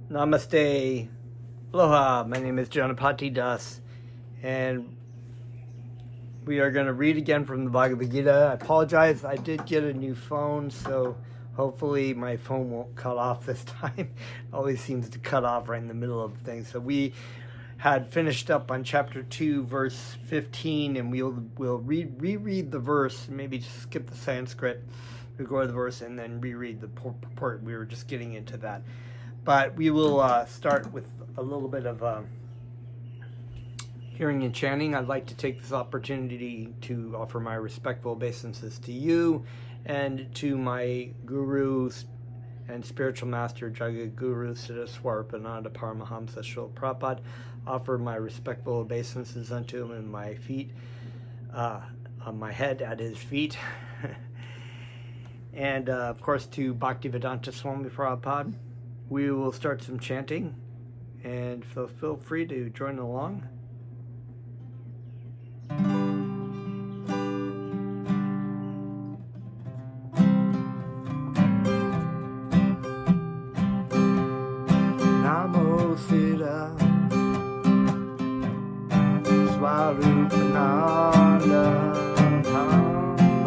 Namaste. Aloha. My name is Janapati Das, and we are going to read again from the Bhagavad Gita. I apologize. I did get a new phone, so hopefully my phone won't cut off this time. It always seems to cut off right in the middle of things. So we had finished up on chapter 2, verse 15, and we'll reread the verse, maybe just skip the Sanskrit, we'll go to the verse, and then reread the purport. We were just getting into that. But we will start with a little bit of hearing and chanting. I'd like to take this opportunity to offer my respectful obeisances to you and to my guru and spiritual master, Jagat Guru Siddha Swarupananda Paramahamsa Srila Prabhupada. Offer my respectful obeisances unto him and my feet, on my head at his feet. And of course to Bhaktivedanta Swami Prabhupada. We will start some chanting, and feel free to join along. Namo Siddha Swarupananda Paramahamsa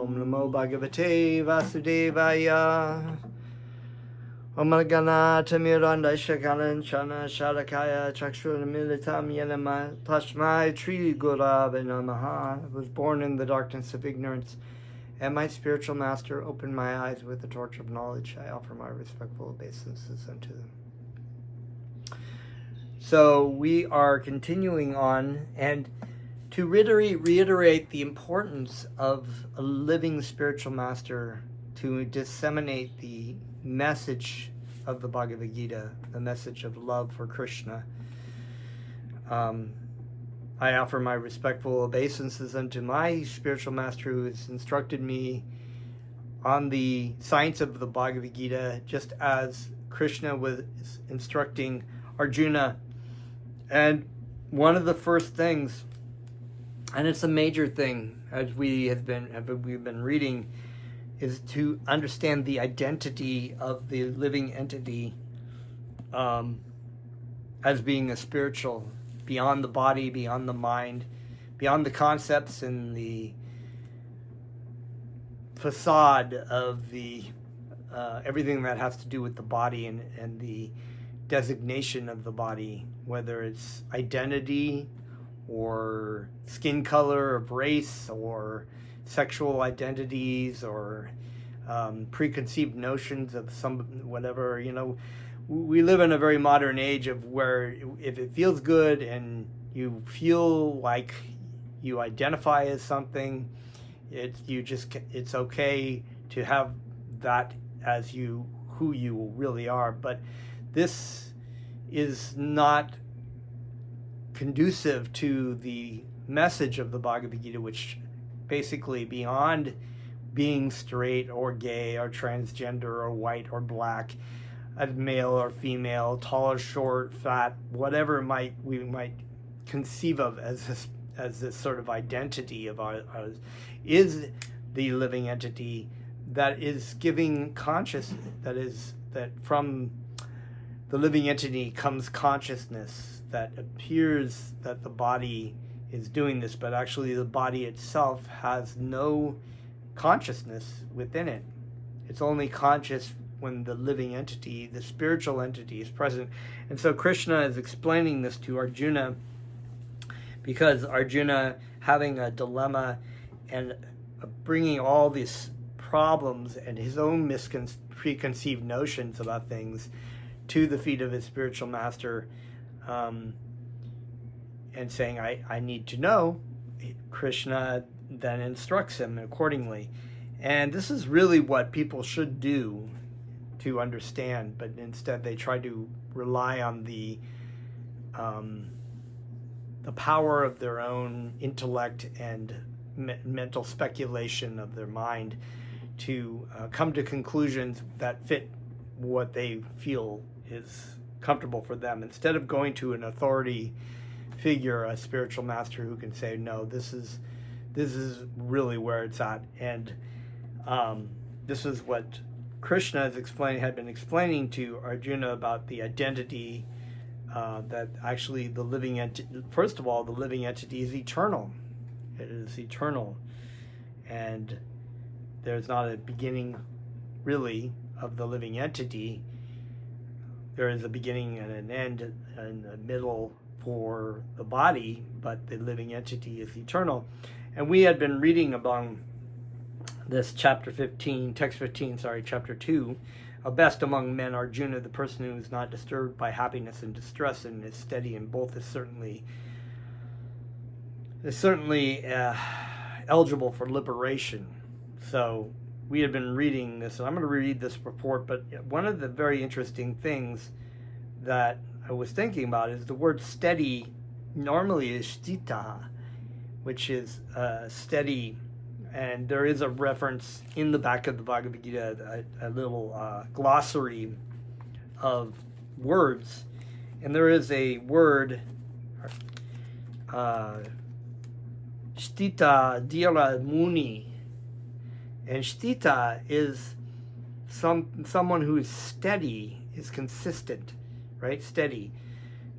Om Namo Bhagavate Vasudevaya. Om Gana Tamiranda Shakalan Chana Shadakaya Chakshura Militam Yenama Tashmai Tri Gurave Namaha. I was born in the darkness of ignorance, and my spiritual master opened my eyes with the torch of knowledge. I offer my respectful obeisances unto them. So we are continuing on, and to reiterate the importance of a living spiritual master to disseminate the message of the Bhagavad Gita, the message of love for Krishna. I offer my respectful obeisances unto my spiritual master who has instructed me on the science of the Bhagavad Gita, just as Krishna was instructing Arjuna. And one of the first things, and it's a major thing as we've been reading, is to understand the identity of the living entity as being a spiritual, beyond the body, beyond the mind, beyond the concepts and the facade of the everything that has to do with the body and the designation of the body, whether it's identity or skin color of race or sexual identities or preconceived notions of some whatever. We live in a very modern age of where if it feels good and you feel like you identify as something, it's okay to have that as who you really are. But this is not conducive to the message of the Bhagavad Gita, which basically, beyond being straight or gay or transgender or white or black, male or female, tall or short, fat, whatever we might conceive of as this sort of identity of ours, is the living entity that is giving consciousness. That from the living entity comes consciousness that appears that the body is doing this, but actually the body itself has no consciousness within it. It's only conscious when the living entity, the spiritual entity, is present. And so Krishna is explaining this to Arjuna, because Arjuna, having a dilemma and bringing all these problems and his own preconceived notions about things to the feet of his spiritual master, and saying, I need to know, Krishna then instructs him accordingly. And this is really what people should do to understand, but instead they try to rely on the power of their own intellect and mental speculation of their mind to come to conclusions that fit what they feel is comfortable for them, instead of going to an authority figure, a spiritual master who can say, no, this is really where it's at. And this is what Krishna had been explaining to Arjuna about the identity, that actually the living entity, first of all, the living entity is eternal. It is eternal. And there's not a beginning, really, of the living entity. There is a beginning and an end and a middle for the body, but the living entity is eternal. And we had been reading among this chapter 2, best among men, Arjuna, the person who is not disturbed by happiness and distress and is steady in both, is certainly eligible for liberation. So we had been reading this, and I'm going to read this report, but one of the very interesting things that I was thinking about is the word steady normally is sthita, which is steady. And there is a reference in the back of the Bhagavad Gita, a little glossary of words. And there is a word, sthita dhira muni. And sthita is someone who is steady, is consistent, right? Steady.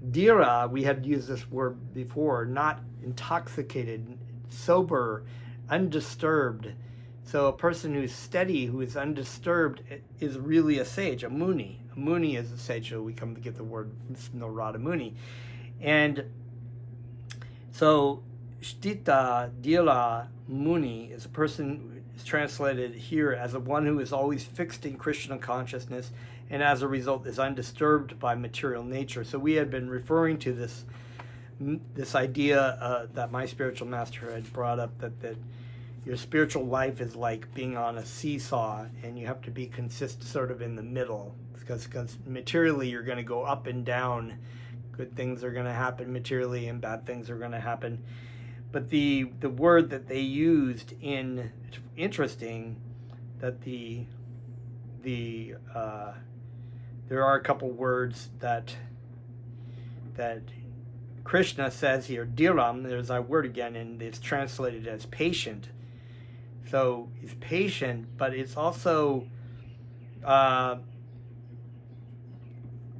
Dhira, we had used this word before, not intoxicated, sober, undisturbed, So a person who's steady, who is undisturbed, is really a sage, a muni. A muni is a sage, so we come to get the word Narada Muni. And so Sthita Dhira Muni is a person who is translated here as a one who is always fixed in Krishna consciousness, and as a result is undisturbed by material nature. So we had been referring to this idea that my spiritual master had brought up, that your spiritual life is like being on a seesaw, and you have to be consistent, sort of in the middle, because materially you're going to go up and down. Good things are going to happen materially, and bad things are going to happen. But the word that they used it's interesting that there are a couple words that Krishna says here. Dhiram, there's that word again, and it's translated as patient. So he's patient, but it's also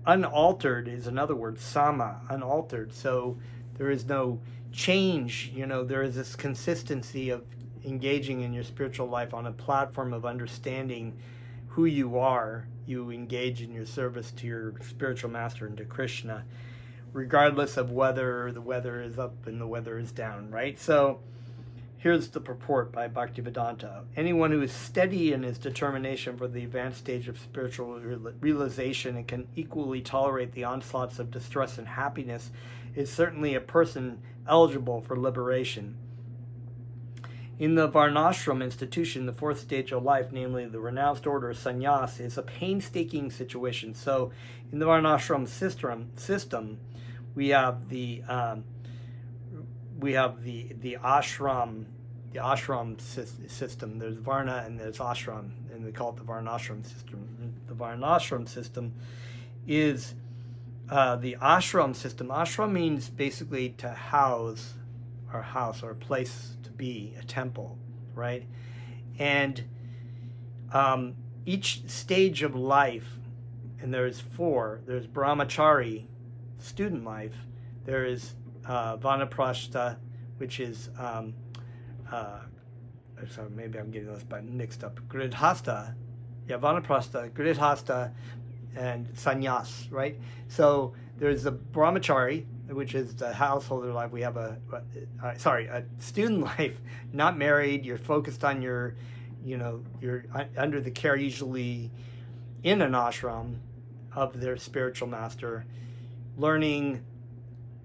unaltered is another word. Sama, unaltered. So there is no change. There is this consistency of engaging in your spiritual life on a platform of understanding who you are. You engage in your service to your spiritual master and to Krishna, regardless of whether the weather is up and the weather is down, right? So here's the purport by Bhaktivedanta. Anyone who is steady in his determination for the advanced stage of spiritual realization and can equally tolerate the onslaughts of distress and happiness is certainly a person eligible for liberation. In the Varnashram institution, the fourth stage of life, namely the renounced order of sannyas, is a painstaking situation. So in the Varnashram system, we have the ashram system. There's Varna and there's ashram, and we call it the Varnashram system. The Varnashram system is the ashram system. Ashram means basically to house, or a place to be, a temple, right? And each stage of life, and there's four. There's brahmachari, student life. There is vanaprastha, which is sorry, maybe I'm getting those mixed up. Gridhastha, vanaprastha, gridhastha, and sannyas, right? So there's the brahmachari, which is the householder life. We have a student life, not married. You're focused on you're under the care, usually in an ashram, of their spiritual master, learning,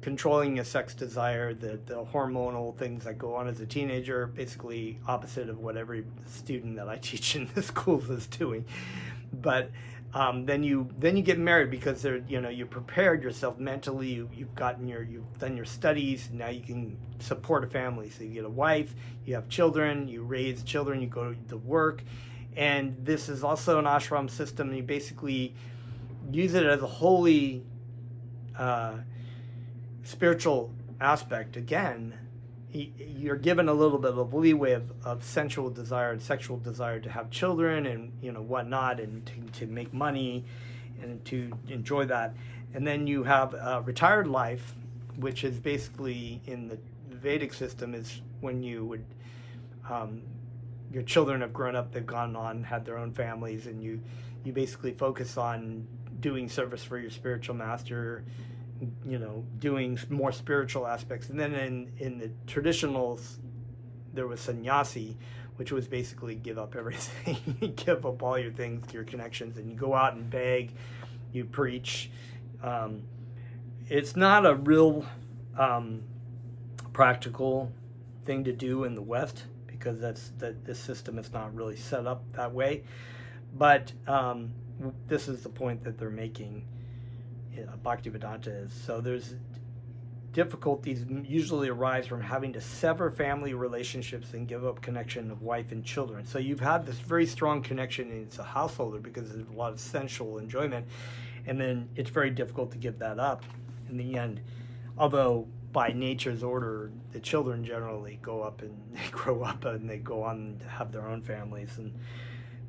controlling your sex desire, the hormonal things that go on as a teenager, basically opposite of what every student that I teach in the schools is doing. But then you get married because you prepared yourself mentally. You've done your studies. Now you can support a family. So you get a wife, you have children, you raise children, you go to work, and this is also an ashram system. And you basically use it as a holy spiritual aspect. Again, you're given a little bit of leeway of sensual desire and sexual desire to have children and whatnot, and to make money and to enjoy that. And then you have a retired life, which is basically in the Vedic system is when you would your children have grown up, they've gone on, had their own families, and you basically focus on doing service for your spiritual master, doing more spiritual aspects. And then in the traditionals, there was sannyasi, which was basically give up everything, give up all your things, your connections, and you go out and beg, you preach. It's not a real practical thing to do in the West, because this system is not really set up that way. But this is the point that they're making. Bhaktivedanta is. So there's difficulties usually arise from having to sever family relationships and give up connection of wife and children. So you've had this very strong connection, and it's a householder because there's a lot of sensual enjoyment, and then it's very difficult to give that up in the end. Although by nature's order, the children generally grow up and they go on to have their own families, and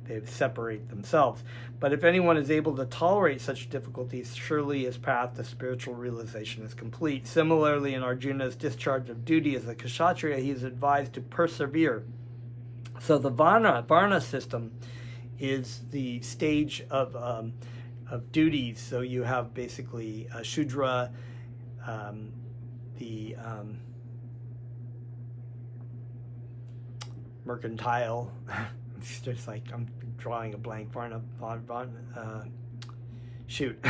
they separate themselves. But if anyone is able to tolerate such difficulties, surely his path to spiritual realization is complete. Similarly, in Arjuna's discharge of duty as a kshatriya, he is advised to persevere. So the Varna system is the stage of duties. So you have basically Shudra, the mercantile. It's just like I'm drawing a blank. Shoot.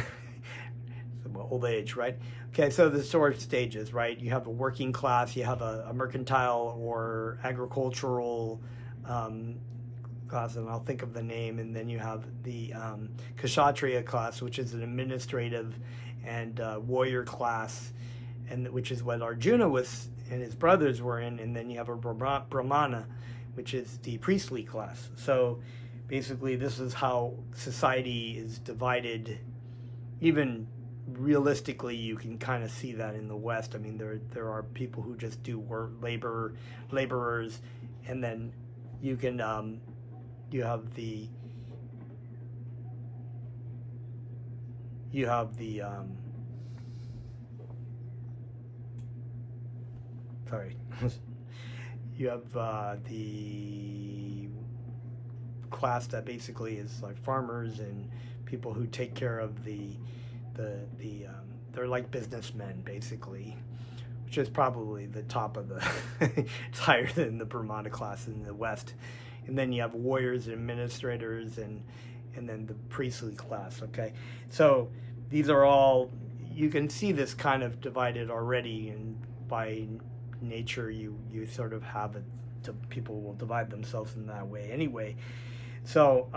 Old age, right? Okay, so the sort of stages, right? You have a working class, you have a mercantile or agricultural class, and I'll think of the name, and then you have the Kshatriya class, which is an administrative and warrior class, and which is what Arjuna was and his brothers were in, and then you have a Brahmana, which is the priestly class. So basically this is how society is divided. Even realistically, you can kind of see that in the West. I mean, there are people who just do work, laborers, and then you can you have the sorry, you have the class that basically is like farmers and people who take care of they're like businessmen basically, which is probably the top of the it's higher than the Brahmana class in the West. And then you have warriors and administrators and then the priestly class. Okay, so these are all, you can see this kind of divided already, and by nature you sort of have it to, people will divide themselves in that way anyway. So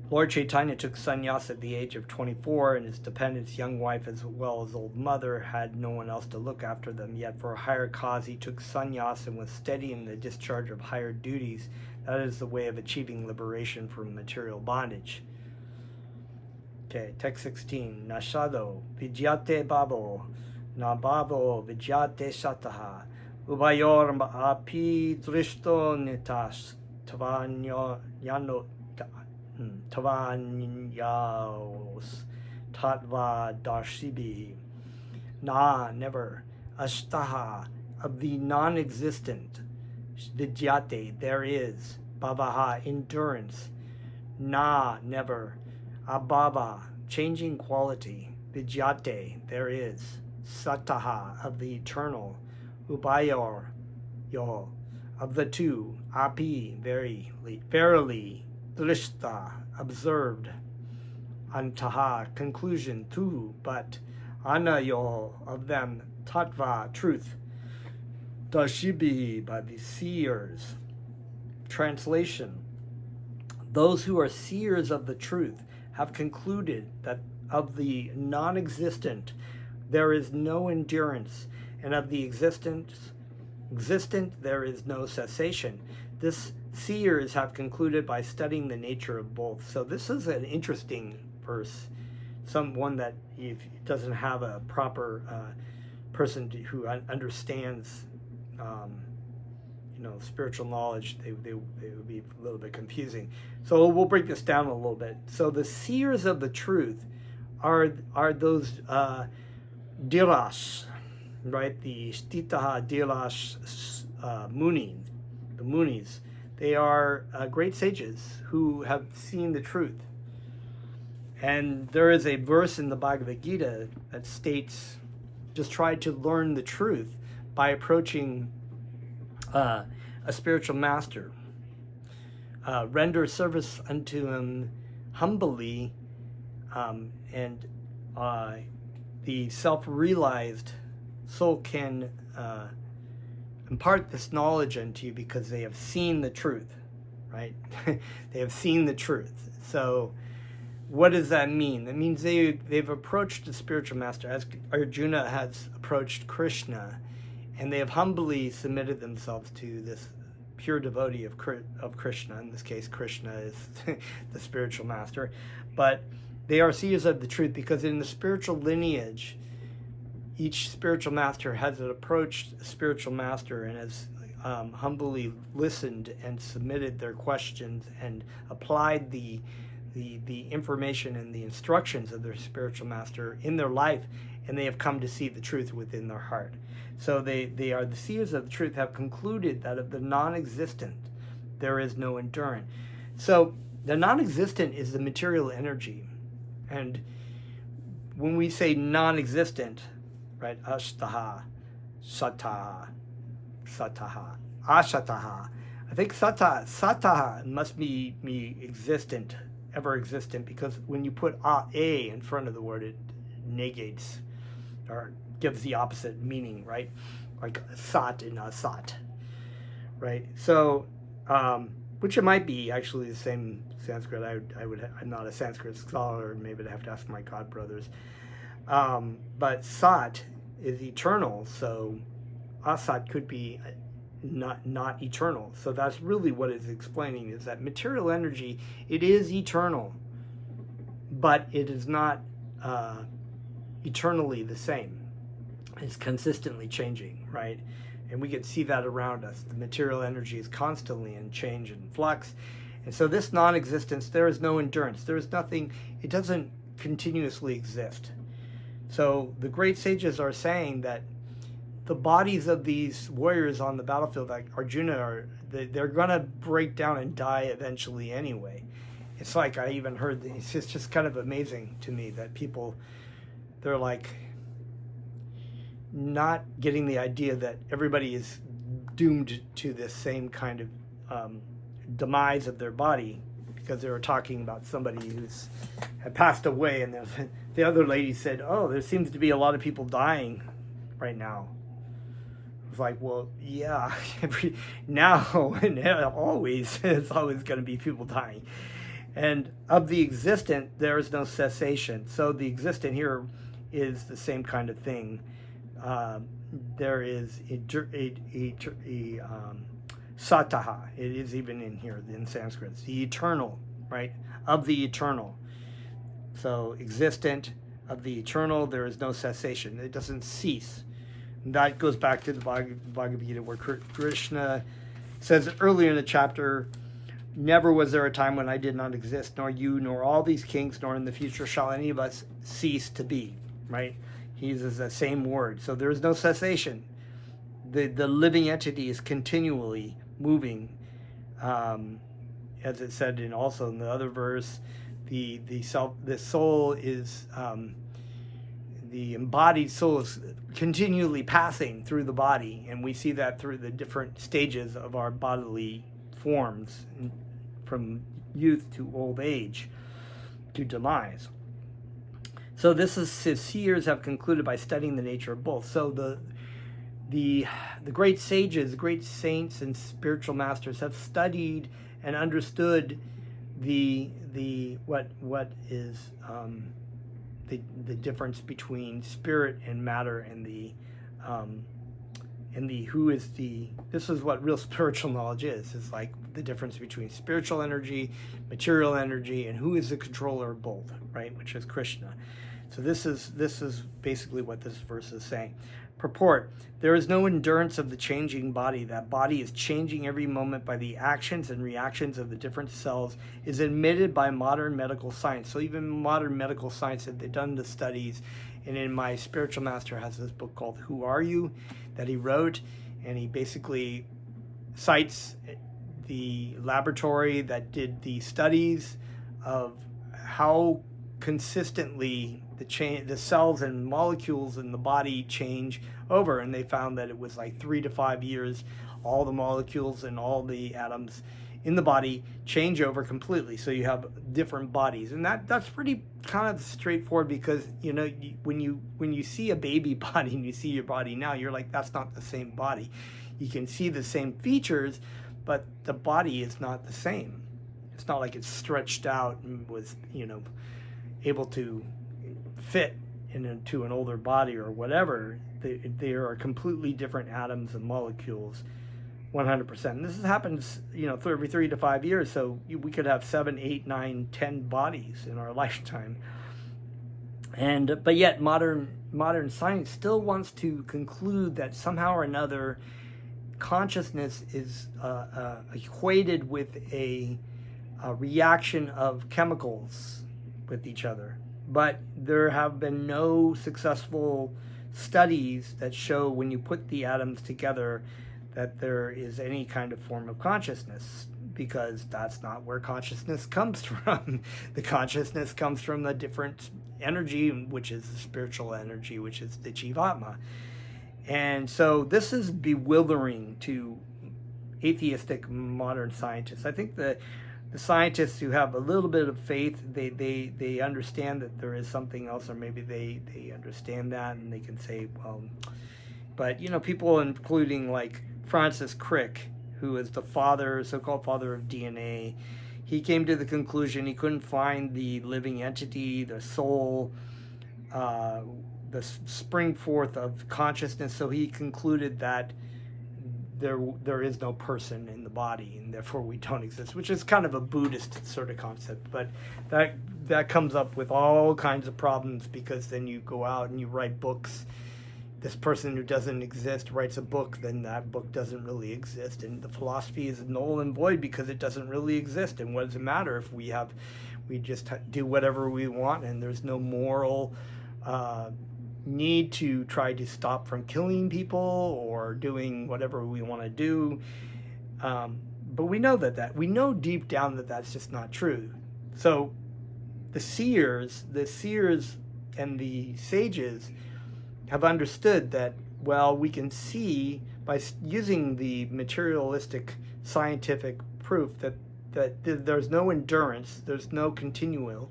Lord Chaitanya took sannyas at the age of 24, and his dependents, young wife as well as old mother, had no one else to look after them. Yet for a higher cause he took sannyas and was steady in the discharge of higher duties. That is the way of achieving liberation from material bondage. Okay, text 16. Nashado vidyate babo, na babo vidyate shataha, ubayor api drishto nitas, tavanyo yano Tavanyos Tatva Darshibi. Na, never. Ashtaha, of the non-existent. Vidyate, there is. Bhavaha, endurance. Na, never. Abhava, changing quality. Vidyate, there is. Sataha, of the eternal. Ubayor, yo, of the two. Api, verily. Drishta, observed. Antaha, conclusion. Tu, but. Anayo, of them. Tattva, truth. Dashibi, by the seers. Translation. Those who are seers of the truth have concluded that of the non-existent there is no endurance, and of the existent there is no cessation. This seers have concluded by studying the nature of both. So this is an interesting verse, one that if it doesn't have a proper person who understands spiritual knowledge, they would be a little bit confusing. So we'll break this down a little bit. So the seers of the truth are those Dhirash, right? The Stitaha Dhirash Muni, the Munis. They are great sages who have seen the truth. And there is a verse in the Bhagavad Gita that states, just try to learn the truth by approaching a spiritual master. Render service unto him humbly, and the self-realized soul can impart this knowledge unto you because they have seen the truth, right? They have seen the truth. So what does that mean? That means they've approached the spiritual master as Arjuna has approached Krishna, and they have humbly submitted themselves to this pure devotee of Krishna. In this case, Krishna is the spiritual master. But they are seers of the truth because in the spiritual lineage, each spiritual master has approached a spiritual master and has humbly listened and submitted their questions and applied the information and the instructions of their spiritual master in their life, and they have come to see the truth within their heart. So they are the seers of the truth, have concluded that of the non-existent there is no endurance. So the non-existent is the material energy. And when we say non-existent, right, ashtaha, sataha, ashataha, I think sataha must be existent, ever existent, because when you put a in front of the word, it negates or gives the opposite meaning, right? Like sat and asat, right? So, which it might be actually the same Sanskrit. I'm not a Sanskrit scholar. Maybe I'd have to ask my god brothers. But sat is eternal, so asat could be not eternal. So that's really what it's explaining, is that material energy, it is eternal, but it is not eternally the same. It's consistently changing, right? And we can see that around us. The material energy is constantly in change and flux. And so this non-existence, there is no endurance. There is nothing, it doesn't continuously exist. So the great sages are saying that the bodies of these warriors on the battlefield, like Arjuna, they're going to break down and die eventually anyway. It's like, I even heard, it's just kind of amazing to me that people, they're like not getting the idea that everybody is doomed to this same kind of demise of their body, because they were talking about somebody who's had passed away, and the other lady said, "Oh, there seems to be a lot of people dying right now." It's like, well, yeah, now and always, it's always going to be people dying. And of the existent, there is no cessation. So the existent here is the same kind of thing. There is sataha. It is even in here in Sanskrit. It's the eternal, right? Of the eternal. So existent, of the eternal, there is no cessation. It doesn't cease. And that goes back to the Bhagavad Gita, where Krishna says earlier in the chapter, "Never was there a time when I did not exist, nor you, nor all these kings, nor in the future shall any of us cease to be," right? He uses that same word. So there is no cessation. The living entity is continually moving. As it said also in the other verse, the soul is, the embodied soul is continually passing through the body, and we see that through the different stages of our bodily forms, from youth to old age to demise. So this is, seers have concluded by studying the nature of both. So the great sages, great saints and spiritual masters have studied and understood what is the difference between spirit and matter, and the who is the, this is what real spiritual knowledge is. It's like the difference between spiritual energy, material energy, and who is the controller of both, right? Which is Krishna. So this is basically what this verse is saying. Purport: there is no endurance of the changing body. That body is changing every moment by the actions and reactions of the different cells, is admitted by modern medical science. So even modern medical science, they've done the studies. And in my spiritual master has this book called Who Are You? That he wrote, and he basically cites the laboratory that did the studies of how consistently the cells and molecules in the body change over, and they found that it was like 3 to 5 years, all the molecules and all the atoms in the body change over completely. So you have different bodies, and that's pretty kind of straightforward, because when you see a baby body and you see your body now, you're like, that's not the same body. You can see the same features, but the body is not the same. It's not like it's stretched out and was able to fit into an older body or whatever. They are completely different atoms and molecules, 100%. And this happens, every 3 to 5 years. So we could have 7, 8, 9, 10 bodies in our lifetime. But yet modern science still wants to conclude that somehow or another consciousness is equated with a reaction of chemicals with each other. But there have been no successful studies that show when you put the atoms together that there is any kind of form of consciousness, because that's not where consciousness comes from. The consciousness comes from the different energy, which is the spiritual energy, which is the Jivatma. And so this is bewildering to atheistic modern scientists. I think the scientists who have a little bit of faith, they understand that there is something else, or maybe they understand that and they can say, well, but people including like Francis Crick, who is the father, so-called father of DNA, he came to the conclusion he couldn't find the living entity, the soul, the spring forth of consciousness, so he concluded that there is no person in the body, and therefore we don't exist, which is kind of a Buddhist sort of concept. But that comes up with all kinds of problems, because then you go out and you write books. This person who doesn't exist writes a book, then that book doesn't really exist, and the philosophy is null and void because it doesn't really exist. And what does it matter if we just do whatever we want, and there's no moral need to try to stop from killing people or doing whatever we want to do. But we know we know deep down that that's just not true. So the seers and the sages have understood that, well, we can see by using the materialistic scientific proof that there's no endurance, there's no continual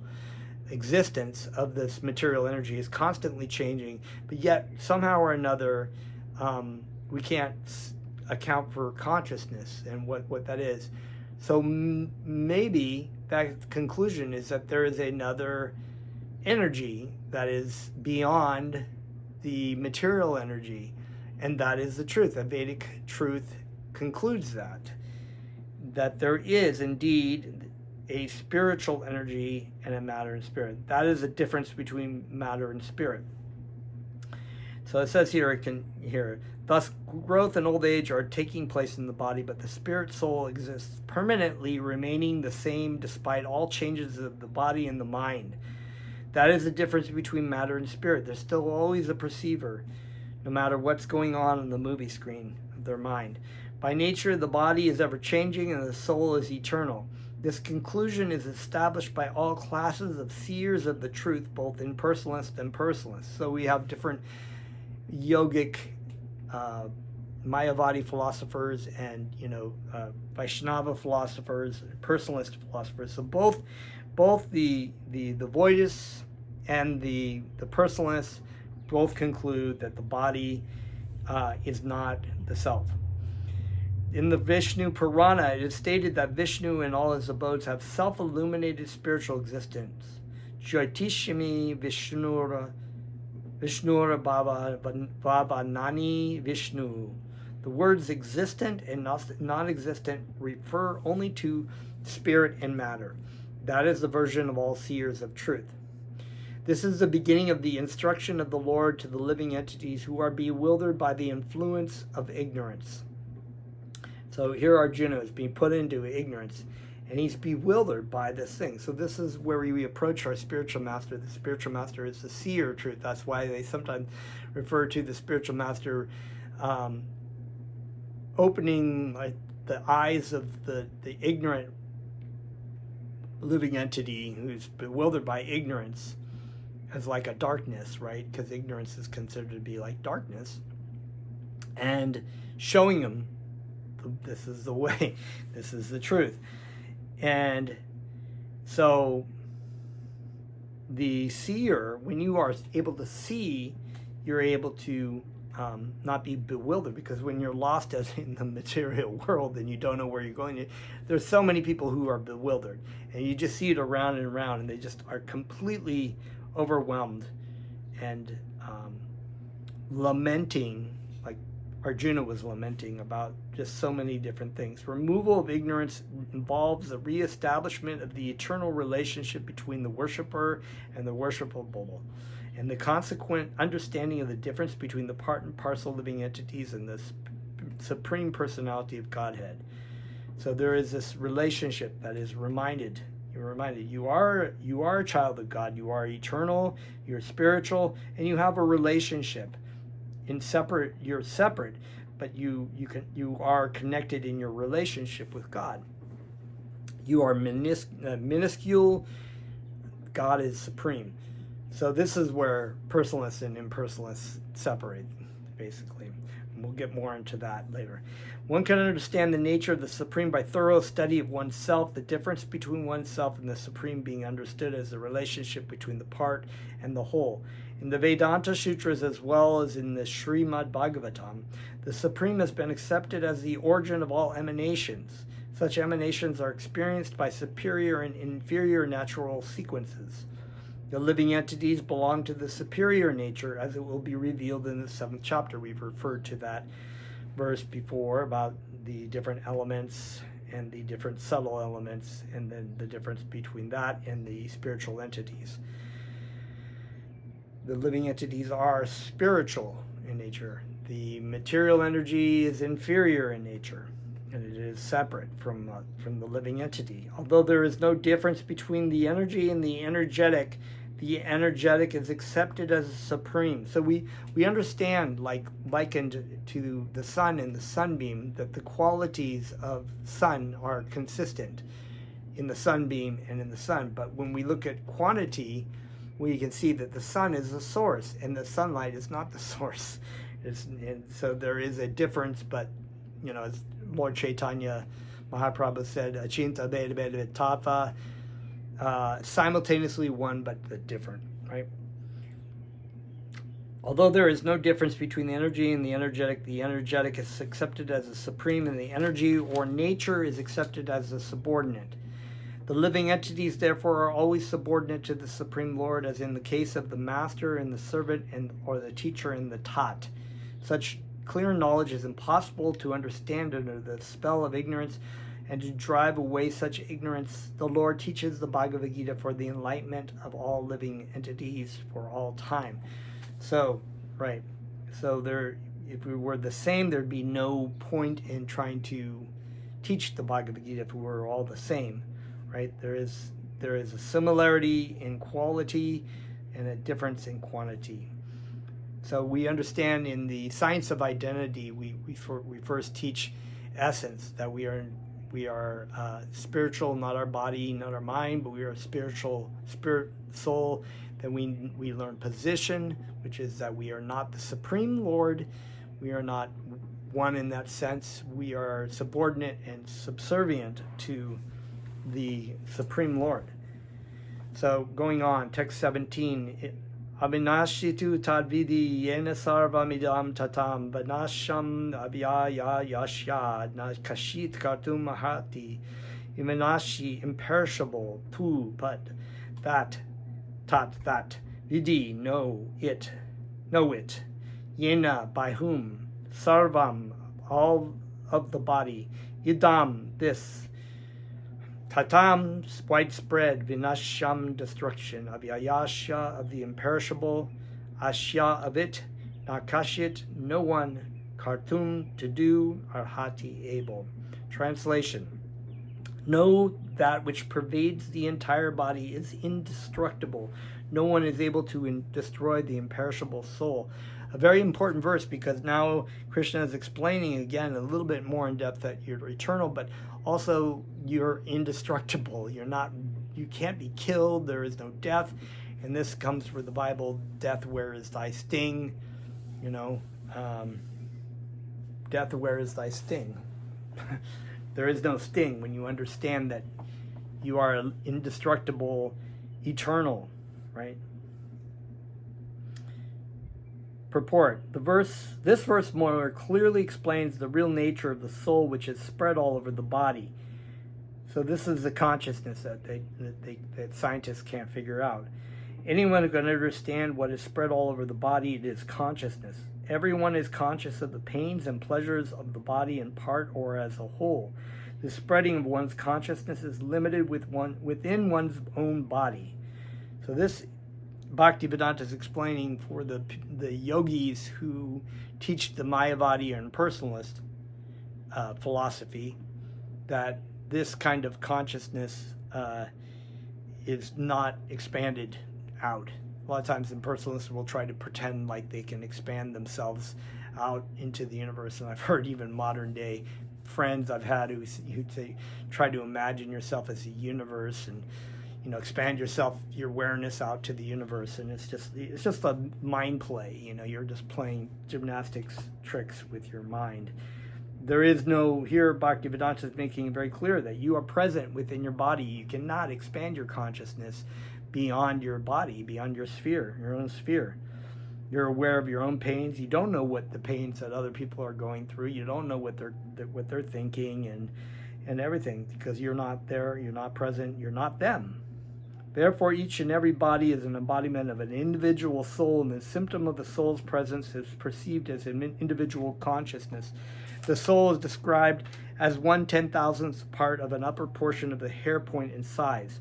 existence of this material energy, is constantly changing, but yet somehow or another we can't account for consciousness and what that is. So maybe that conclusion is that there is another energy that is beyond the material energy, and that is the truth. The Vedic truth concludes that there is indeed a spiritual energy and a matter and spirit. That is the difference between matter and spirit. So it says here, thus growth and old age are taking place in the body, but the spirit soul exists permanently, remaining the same despite all changes of the body and the mind. That is the difference between matter and spirit. There's still always a perceiver, no matter what's going on the movie screen of their mind. By nature, the body is ever changing and the soul is eternal. This conclusion is established by all classes of seers of the truth, both impersonalists and personalists. So we have different yogic, Mayavadi philosophers and Vaishnava philosophers, personalist philosophers. So both the Voidists and the personalists both conclude that the body is not the self. In the Vishnu Purana, it is stated that Vishnu and all his abodes have self-illuminated spiritual existence. Jyotishami Vishnura Bhavanani Vishnu. The words existent and non-existent refer only to spirit and matter. That is the version of all seers of truth. This is the beginning of the instruction of the Lord to the living entities who are bewildered by the influence of ignorance. So here Arjuna is being put into ignorance, and he's bewildered by this thing. So this is where we approach our spiritual master. The spiritual master is the seer of truth. That's why they sometimes refer to the spiritual master opening the eyes of the ignorant living entity who's bewildered by ignorance as like a darkness, right? Because ignorance is considered to be like darkness, and showing them this is the way, this is the truth. And so the seer, when you are able to see, you're able to not be bewildered, because when you're lost as in the material world and you don't know where you're going, there's so many people who are bewildered, and you just see it around and around, and they just are completely overwhelmed and lamenting, like Arjuna was lamenting about just so many different things. Removal of ignorance involves the reestablishment of the eternal relationship between the worshiper and the worshipable, and the consequent understanding of the difference between the part and parcel living entities and the supreme personality of Godhead. So there is this relationship that is reminded. You're reminded you are a child of God. You are eternal, you're spiritual, and you have a relationship. you're separate, but you are connected in your relationship with God. You are minuscule. God is supreme. So this is where personalist and impersonalist separate, basically. And we'll get more into that later. One can understand the nature of the supreme by thorough study of oneself, the difference between oneself and the supreme being understood as the relationship between the part and the whole. In the Vedanta Sutras, as well as in the Srimad Bhagavatam, the supreme has been accepted as the origin of all emanations. Such emanations are experienced by superior and inferior natural sequences. The living entities belong to the superior nature, as it will be revealed in the 7th chapter. We've referred to that verse before about the different elements and the different subtle elements, and then the difference between that and the spiritual entities. The living entities are spiritual in nature. The material energy is inferior in nature, and it is separate from the living entity. Although there is no difference between the energy and the energetic is accepted as supreme. So we understand, likened to the sun and the sunbeam, that the qualities of sun are consistent in the sunbeam and in the sun. But when we look at quantity, we can see that the sun is the source and the sunlight is not the source. And so there is a difference, but as Lord Chaitanya Mahaprabhu said, Achinta Beda Beda Tattva, simultaneously one but different, right? Although there is no difference between the energy and the energetic is accepted as a supreme, and the energy or nature is accepted as a subordinate. The living entities, therefore, are always subordinate to the Supreme Lord, as in the case of the master and the servant, or the teacher and the taught. Such clear knowledge is impossible to understand under the spell of ignorance, and to drive away such ignorance, the Lord teaches the Bhagavad Gita for the enlightenment of all living entities for all time. So, right. So if we were the same, there'd be no point in trying to teach the Bhagavad Gita if we were all the same, right? There is a similarity in quality and a difference in quantity. So we understand in the science of identity, we first teach essence, that we are spiritual, not our body, not our mind, but we are a spiritual soul. Then we learn position, which is that we are not the Supreme Lord. We are not one in that sense. We are subordinate and subservient to the Supreme Lord. So going on, text 17. Abhinashitu tadvidi yena sarvamidam tatam vanasham abhyaya yashya kashit kartum mahati imanashi imperishable tu but that vidi know it yena by whom sarvam all of the body idam this tatam widespread vinasham destruction avyayasya of the imperishable ashya of it nakashit no one kartum to do arhati able. Translation: know that which pervades the entire body is indestructible. No one is able to destroy the imperishable soul. A very important verse, because now Krishna is explaining again a little bit more in depth that you're eternal, but also you're indestructible. You can't be killed. There is no death. And this comes from the Bible. Death, where is thy sting? Death, where is thy sting? There is no sting when you understand that you are indestructible, eternal, right? Purport. This verse more clearly explains the real nature of the soul, which is spread all over the body. So this is the consciousness that scientists can't figure out. Anyone who can understand what is spread all over the body, it is consciousness. Everyone is conscious of the pains and pleasures of the body in part or as a whole. The spreading of one's consciousness is limited within one's own body. So this Bhaktivedanta is explaining for the yogis who teach the Mayavadi and personalist philosophy, that this kind of consciousness is not expanded out. A lot of times impersonalists will try to pretend like they can expand themselves out into the universe. And I've heard even modern day friends I've had who say, try to imagine yourself as a universe and, you know, expand your awareness out to the universe. And it's just a mind play. You know, you're just playing gymnastics tricks with your mind. There is no, here Bhaktivedanta is making it very clear that you are present within your body. You cannot expand your consciousness beyond your body, beyond your sphere, your own sphere. You're aware of your own pains. You don't know what the pains that other people are going through. You don't know what they're thinking and everything, because you're not there, you're not present, you're not them. Therefore, each and every body is an embodiment of an individual soul, and the symptom of the soul's presence is perceived as an individual consciousness. The soul is described as 1/10,000th part of an upper portion of the hair point in size.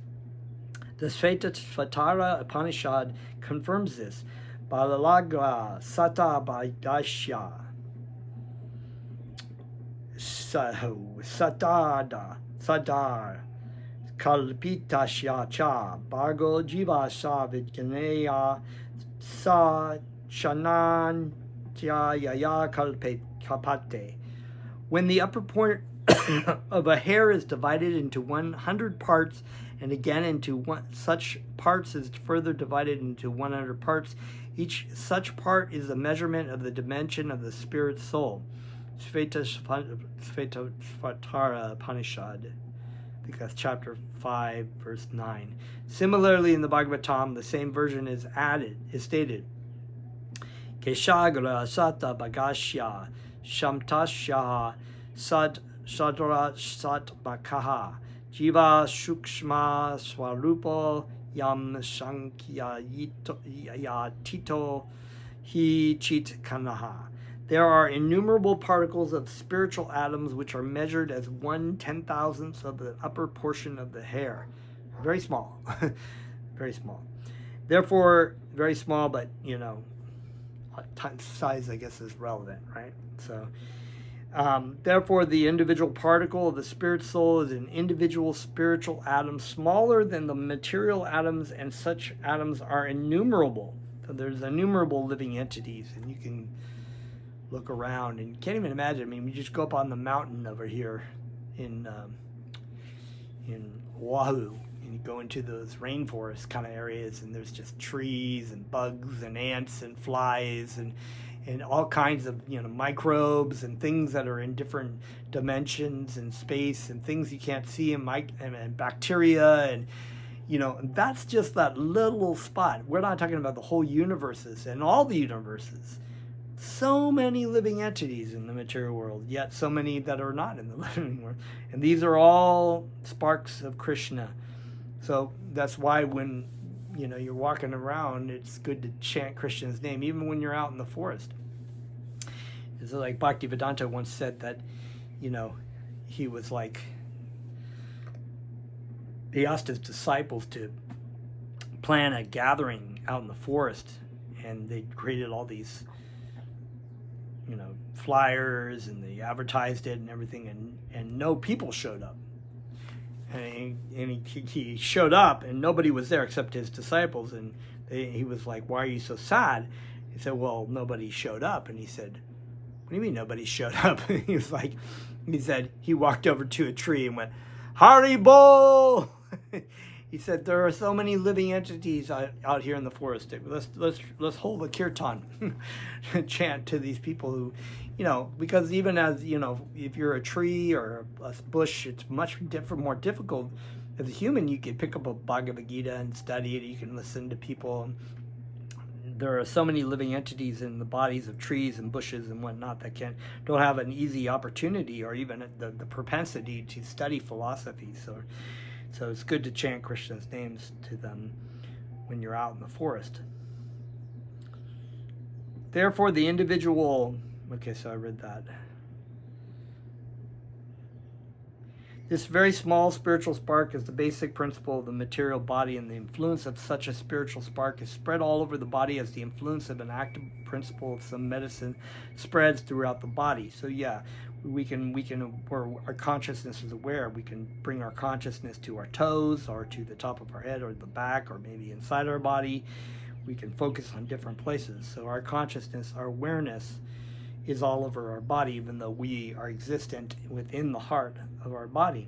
The Shvetashvatara Upanishad confirms this. Balalaga Sata Baidashya Satada Sadar Kalpitashya Cha Bhargo Jiva Sa Vidganeya Sa Shanan Yaya Kalpate. When the upper point of a hair is divided into 100 parts, and again into such parts is further divided into 100 parts, each such part is a measurement of the dimension of the spirit soul. Shvetashvatara Upanishad, I think that's chapter 5, verse 9. Similarly, in the Bhagavatam, the same version is stated. Keshagra Sata Bhagashya Shamtasya Sad Sadra Sat Makaha Jiva Shukshma Swarupo Yam Sankhya Tito Hi Chit Kanaha. There are innumerable particles of spiritual atoms which are measured as 1/10,000th of the upper portion of the hair. Very small. Very small. Therefore, very small, but, you know, size, I guess, is relevant, right? So, therefore, the individual particle of the spirit soul is an individual spiritual atom smaller than the material atoms, and such atoms are innumerable. So there's innumerable living entities, and you can look around and you can't even imagine. I mean, you just go up on the mountain over here in Oahu, and you go into those rainforest kind of areas, and there's just trees and bugs and ants and flies and all kinds of, you know, microbes and things that are in different dimensions and space and things you can't see, and bacteria, and, you know, that's just that little spot. We're not talking about the whole universes and all the universes. So many living entities in the material world, yet so many that are not in the living world. And these are all sparks of Krishna. So that's why when, you know, you're walking around, it's good to chant Krishna's name, even when you're out in the forest. It's like Bhaktivedanta once said that, you know, he was like, he asked his disciples to plan a gathering out in the forest, and they created all these, you know, flyers, and they advertised it and everything, and no people showed up. And he showed up, and nobody was there except his disciples, and he was like, "Why are you so sad?" He said, "Well, nobody showed up." And he said, "What do you mean nobody showed up?" He was like, he said he walked over to a tree and went, "Haribol!" He said, "There are so many living entities out here in the forest. Let's hold a kirtan, chant to these people who, you know, because even as, you know, if you're a tree or a bush, it's much more difficult. As a human, you can pick up a Bhagavad Gita and study it. You can listen to people. There are so many living entities in the bodies of trees and bushes and whatnot that don't have an easy opportunity or even the propensity to study philosophy. So it's good to chant Krishna's names to them when you're out in the forest. Therefore, the individual... Okay, so I read that. This very small spiritual spark is the basic principle of the material body, and the influence of such a spiritual spark is spread all over the body as the influence of an active principle of some medicine spreads throughout the body. So yeah, we can, where our consciousness is aware, we can bring our consciousness to our toes or to the top of our head or the back or maybe inside our body. we can focus on different places. So our consciousness, our awareness is all over our body, even though we are existent within the heart of our body.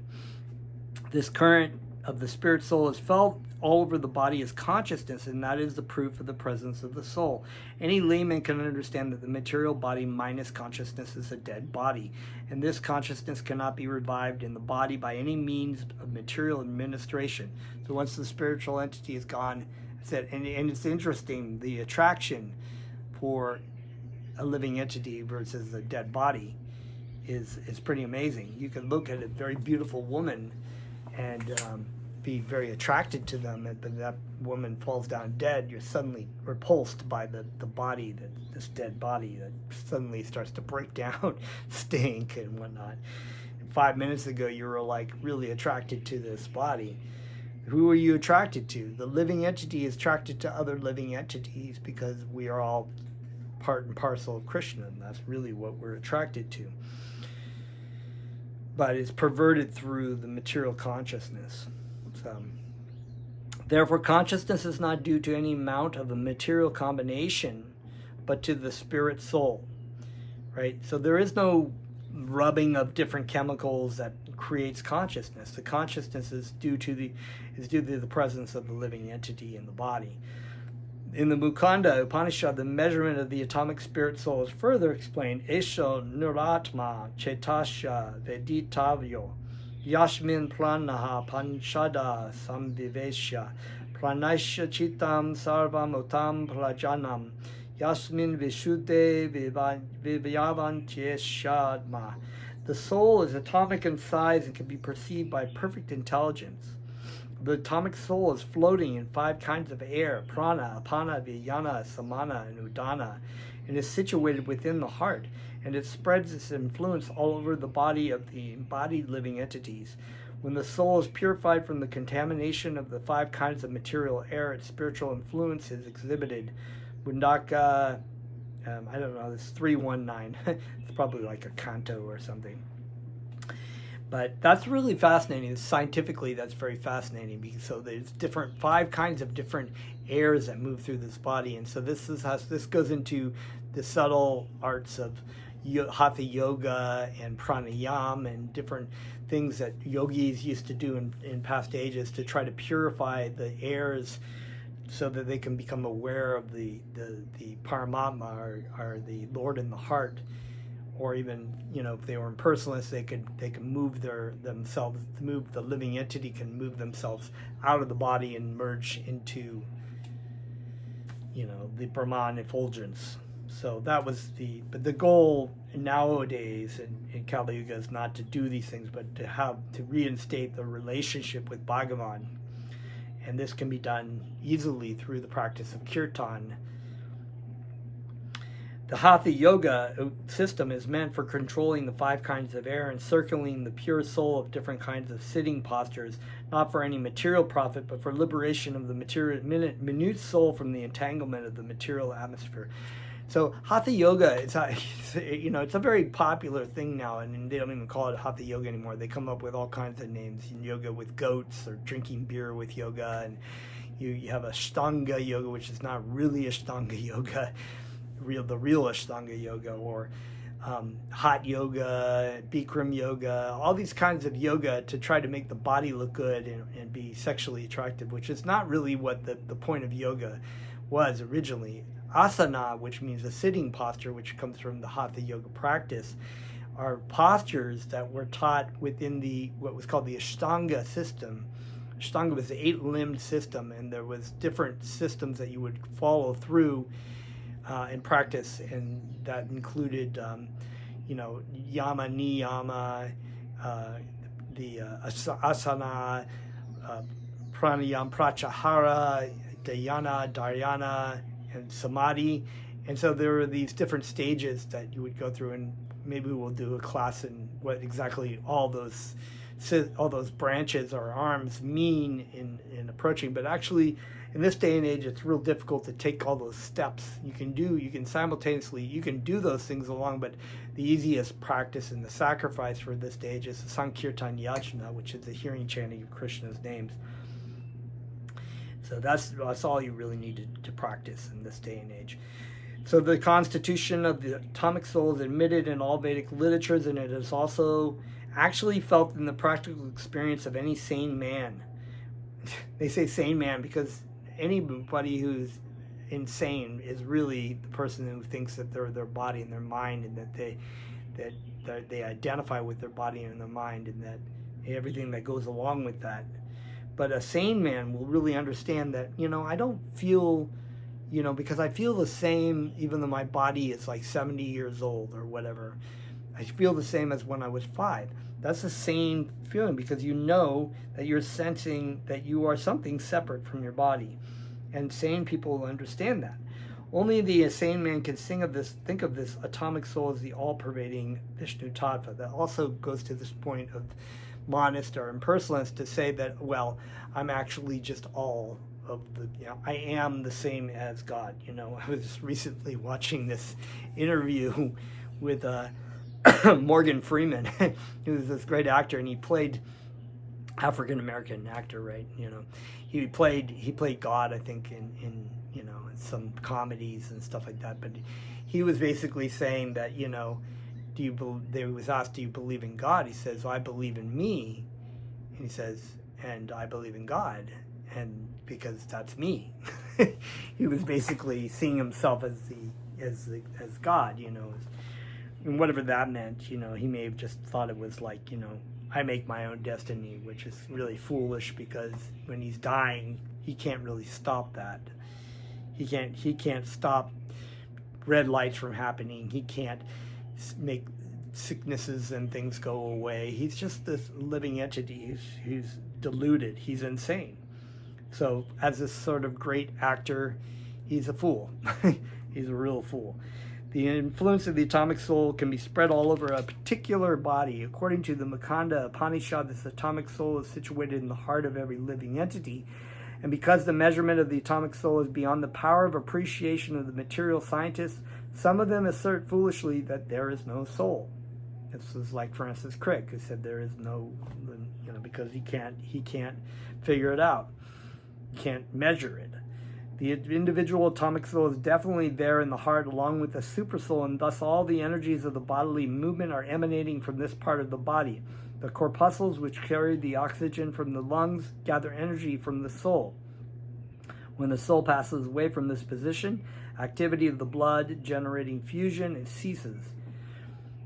This current of the spirit soul is felt all over the body as consciousness, and that is the proof of the presence of the soul. Any layman can understand that the material body minus consciousness is a dead body, and this consciousness cannot be revived in the body by any means of material administration. So once the spiritual entity is gone, and it's interesting, the attraction for a living entity versus a dead body is pretty amazing. You can look at a very beautiful woman and be very attracted to them, but that woman falls down dead, you're suddenly repulsed by the body, this dead body that suddenly starts to break down, stink and whatnot. And 5 minutes ago, you were like really attracted to this body. Who are you attracted to? The living entity is attracted to other living entities because we are all part and parcel of Krishna, and that's really what we're attracted to. But it's perverted through the material consciousness. So, therefore, consciousness is not due to any amount of a material combination, but to the spirit soul, right? So there is no rubbing of different chemicals that creates consciousness. The consciousness is due to the presence of the living entity in the body. In the Mukanda Upanishad, the measurement of the atomic spirit soul is further explained. Esho nuratma chetasya veditavyo yashmin pranaha panchada samvivesya pranasya chitam sarvam utam prajanam yasmin vishuddhe vivyavantyeshadma. The soul is atomic in size and can be perceived by perfect intelligence. The atomic soul is floating in 5 kinds of air, prana, apana, vyana, samana, and udana, and is situated within the heart, and it spreads its influence all over the body of the embodied living entities. When the soul is purified from the contamination of the 5 kinds of material air, its spiritual influence is exhibited. Mundaka, I don't know, it's 319. It's probably like a canto or something. But that's really fascinating. Scientifically, that's very fascinating because so there's 5 kinds of different airs that move through this body, and so this goes into the subtle arts of hatha yoga and pranayama and different things that yogis used to do in past ages to try to purify the airs so that they can become aware of the Paramatma or the Lord in the heart. Or even, if they were impersonalists, they could move themselves. The living entity can move themselves out of the body and merge into, the Brahman effulgence. So that was but the goal nowadays in Kali Yuga is not to do these things, but to reinstate the relationship with Bhagavan, and this can be done easily through the practice of kirtan. The Hatha Yoga system is meant for controlling the 5 kinds of air and circling the pure soul of different kinds of sitting postures, not for any material profit, but for liberation of the minute soul from the entanglement of the material atmosphere. So Hatha Yoga, it's a very popular thing now, and they don't even call it Hatha Yoga anymore. They come up with all kinds of names, yoga with goats or drinking beer with yoga, and you have Ashtanga Yoga, which is not really Ashtanga Yoga. The real Ashtanga yoga, or hot yoga, Bikram yoga, all these kinds of yoga to try to make the body look good and be sexually attractive, which is not really what the point of yoga was originally. Asana, which means a sitting posture, which comes from the Hatha yoga practice, are postures that were taught within what was called the Ashtanga system. Ashtanga was the 8-limbed system, and there was different systems that you would follow through in practice, and that included, yama, niyama, the asana, pranayama, pratyahara, dhyana, dharana, and samadhi. And so there were these different stages that you would go through, and maybe we'll do a class in what exactly all those branches or arms mean in approaching. But actually, in this day and age, it's real difficult to take all those steps. You can do those things along, but the easiest practice and the sacrifice for this stage is the Sankirtan Yajna, which is the hearing chanting of Krishna's names. So that's all you really need to practice in this day and age. So the constitution of the atomic soul is admitted in all Vedic literatures, and it is also actually felt in the practical experience of any sane man. They say sane man because anybody who's insane is really the person who thinks that they're their body and their mind, and that they identify with their body and their mind, and that everything that goes along with that. But a sane man will really understand that, I don't feel, because I feel the same even though my body is like 70 years old or whatever. I feel the same as when I was 5. That's the same feeling, because you know that you're sensing that you are something separate from your body. And sane people understand that. Only the insane man can think of this atomic soul as the all-pervading Vishnu Tattva. That also goes to this point of monist or impersonalist to say that, well, I'm actually just all of the, I am the same as God. I was recently watching this interview with Morgan Freeman, who was this great actor, and he played African-American actor, right? He played God, I think, in some comedies and stuff like that. But he was basically saying that, they was asked, do you believe in God? He says, well, I believe in me. And he says, and I believe in God, and because that's me. He was basically seeing himself as God, and whatever that meant. He may have just thought it was like, I make my own destiny, which is really foolish, because when he's dying, he can't really stop that. He can't stop red lights from happening. He can't make sicknesses and things go away. He's just this living entity. He's deluded. He's insane. So as this sort of great actor, he's a fool. He's a real fool. The influence of the atomic soul can be spread all over a particular body. According to the Makanda Upanishad, this atomic soul is situated in the heart of every living entity. And because the measurement of the atomic soul is beyond the power of appreciation of the material scientists, some of them assert foolishly that there is no soul. This is like Francis Crick, who said there is no, because he can't figure it out. He can't measure it. The individual atomic soul is definitely there in the heart, along with the supersoul, and thus all the energies of the bodily movement are emanating from this part of the body. The corpuscles, which carry the oxygen from the lungs, gather energy from the soul. When the soul passes away from this position, activity of the blood generating fusion, it ceases.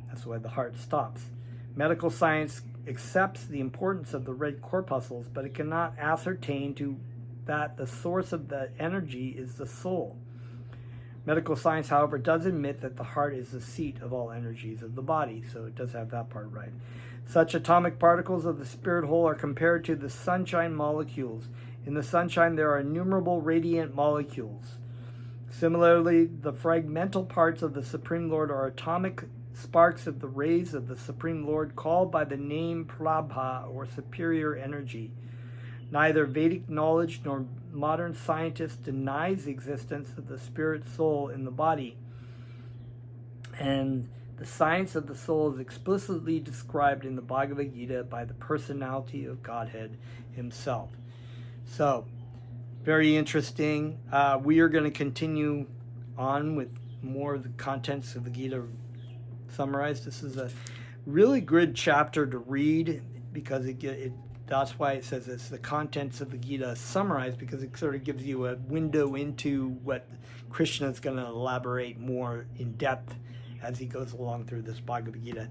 That's why the heart stops. Medical science accepts the importance of the red corpuscles, but it cannot ascertain that the source of the energy is the soul. Medical science, however, does admit that the heart is the seat of all energies of the body, so it does have that part right. Such atomic particles of the spirit whole are compared to the sunshine molecules. In the sunshine, there are innumerable radiant molecules. Similarly, the fragmental parts of the Supreme Lord are atomic sparks of the rays of the Supreme Lord, called by the name Prabha, or superior energy. Neither Vedic knowledge nor modern scientists denies the existence of the spirit soul in the body. And the science of the soul is explicitly described in the Bhagavad Gita by the personality of Godhead himself. So, very interesting. We are going to continue on with more of the contents of the Gita summarized. This is a really good chapter to read, because that's why it says it's the contents of the Gita summarized, because it sort of gives you a window into what Krishna is going to elaborate more in depth as he goes along through this Bhagavad Gita.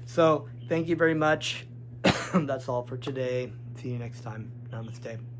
So, thank you very much. That's all for today. See you next time. Namaste.